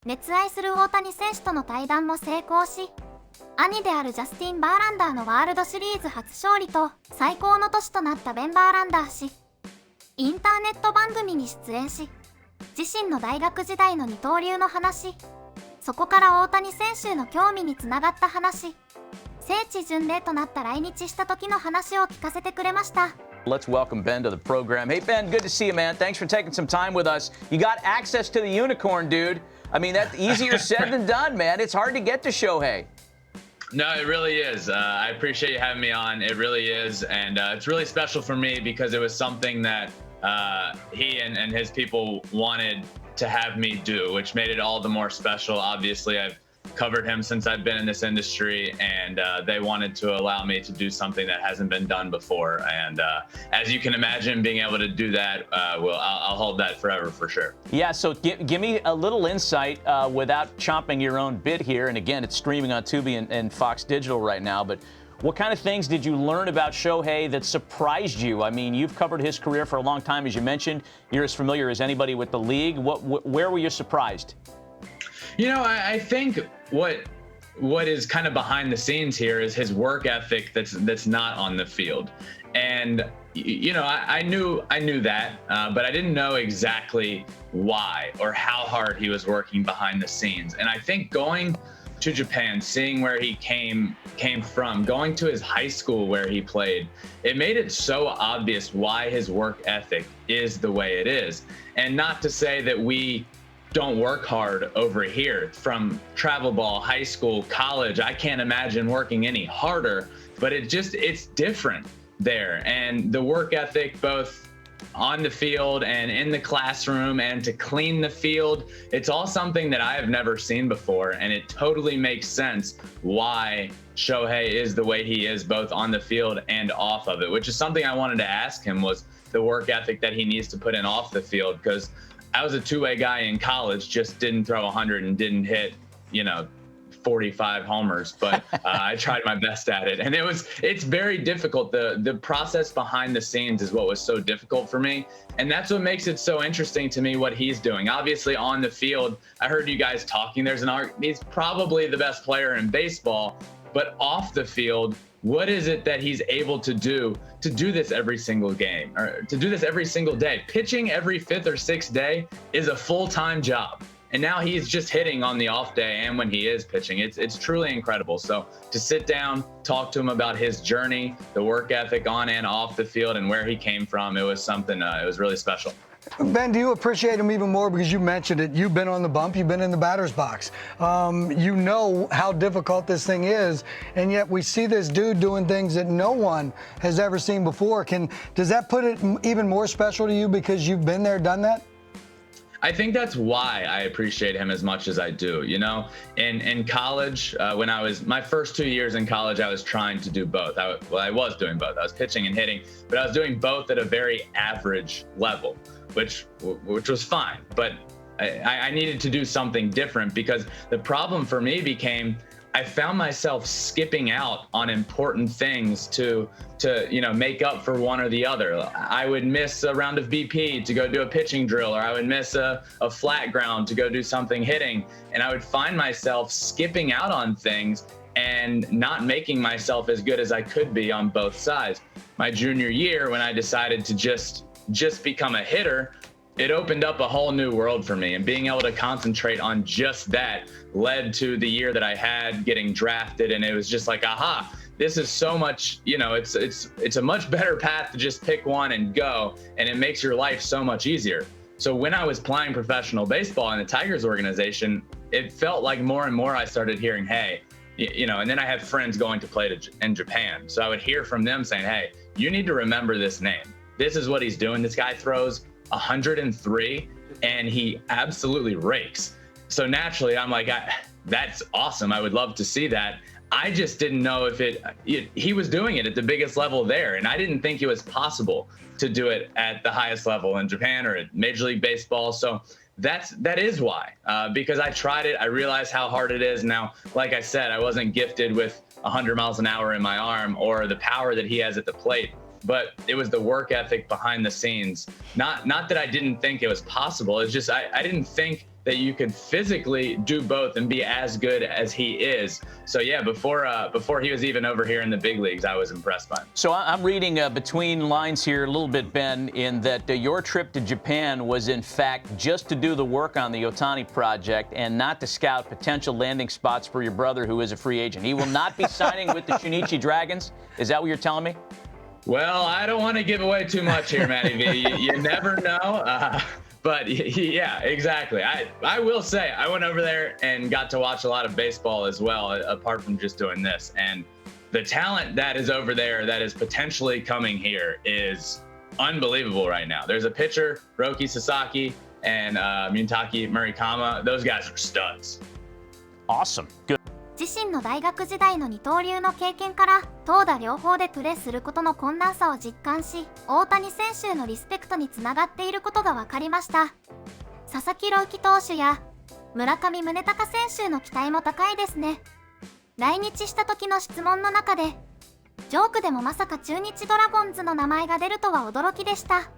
熱愛する大谷選手との対談も成功し、兄であるジャスティン・バーランダーのワールドシリーズ初勝利と最高の年となったベン・バーランダー氏、インターネット番組に出演し、自身の大学時代の二刀流の話、そこから大谷選手への興味につながった話、聖地巡礼となった来日した時の話を聞かせてくれました。Let's welcome Ben to the program. Hey, Ben, good to see you, man. Thanks for taking some time with us. You got access to the unicorn, dude. I mean, that's easier said than done, man. It's hard to get to Shohei. No, it really is. I appreciate you having me on. It really is. And it's really special for me because it was something that he and his people wanted to have me do, which made it all the more special. Obviously, I've covered him since I've been in this industry, and they wanted to allow me to do something that hasn't been done before. And as you can imagine, being able to do that, I'll hold that forever for sure. Yeah, so give me a little insight without chomping your own bit here. And again, it's streaming on Tubi and Fox Digital right now, but what kind of things did you learn about Shohei that surprised you? I mean, you've covered his career for a long time, as you mentioned. You're as familiar as anybody with the league. Where were you surprised? You know, I think what is kind of behind the scenes here is his work ethic that's not on the field. And you know, I knew that, but I didn't know exactly why or how hard he was working behind the scenes. And I think going to Japan, seeing where he came from, going to his high school where he played, it made it so obvious why his work ethic is the way it is. And not to say that we don't work hard over here. From travel ball, high school, college, I can't imagine working any harder, but it's different there. And the work ethic, both on the field and in the classroom, and to clean the field, it's all something that I have never seen before. And it totally makes sense why Shohei is the way he is, both on the field and off of it, which is something I wanted to ask him, was the work ethic that he needs to put in off the field. Because I was a two-way guy in college, just didn't throw 100 and didn't hit, 45 homers, but I tried my best at it. And it's very difficult. The process behind the scenes is what was so difficult for me. And that's what makes it so interesting to me, what he's doing. Obviously on the field, I heard you guys talking, he's probably the best player in baseball, but off the field, what is it that he's able to do this every single game, or to do this every single day? Pitching every fifth or sixth day is a full-time job. And now he's just hitting on the off day and when he is pitching. It's truly incredible. So to sit down, talk to him about his journey, the work ethic on and off the field, and where he came from, it was something, it was really special. Ben, do you appreciate him even more because you mentioned it? You've been on the bump. You've been in the batter's box. You know how difficult this thing is, and yet we see this dude doing things that no one has ever seen before. Does that put it even more special to you because you've been there, done that? I think that's why I appreciate him as much as I do. In college, when my first 2 years in college, I was trying to do both. I was doing both. I was pitching and hitting, but I was doing both at a very average level, which was fine. But I needed to do something different, because the problem for me became, I found myself skipping out on important things to make up for one or the other. I would miss a round of BP to go do a pitching drill, or I would miss a flat ground to go do something hitting. And I would find myself skipping out on things and not making myself as good as I could be on both sides. My junior year, when I decided to just become a hitter, it opened up a whole new world for me, and being able to concentrate on just that led to the year that I had getting drafted. And it was just like, aha, this is so much, it's a much better path to just pick one and go, and it makes your life so much easier. So when I was playing professional baseball in the Tigers organization, it felt like more and more I started hearing, hey, and then I had friends going to play in Japan. So I would hear from them saying, hey, you need to remember this name. This is what he's doing. This guy throws 103 and he absolutely rakes. So naturally I'm like, that's awesome. I would love to see that. I just didn't know if he was doing it at the biggest level there, and I didn't think it was possible to do it at the highest level in Japan or at Major League Baseball. So that is why, because I tried it. I realized how hard it is. Now, like I said, I wasn't gifted with 100 miles an hour in my arm or the power that he has at the plate, but it was the work ethic behind the scenes. Not that I didn't think it was possible. It's just I didn't think that you could physically do both and be as good as he is. So yeah, before he was even over here in the big leagues, I was impressed by him. So I'm reading between lines here a little bit, Ben, in that your trip to Japan was in fact just to do the work on the Ohtani project and not to scout potential landing spots for your brother, who is a free agent. He will not be signing with the Shinichi Dragons. Is that what you're telling me? Well, I don't want to give away too much here, Matty V. You never know. But yeah, exactly. I will say I went over there and got to watch a lot of baseball as well, apart from just doing this. And the talent that is over there that is potentially coming here is unbelievable right now. There's a pitcher, Roki Sasaki, and Muntaki Murikama. Those guys are studs. Awesome. Good. 自身の大学時代の二刀流の経験から投打両方でプレーすることの困難さを実感し、大谷選手へのリスペクトにつながっていることが分かりました。佐々木朗希投手や村上宗隆選手への期待も高いですね。来日した時の質問の中でジョークでもまさか中日ドラゴンズの名前が出るとは驚きでした。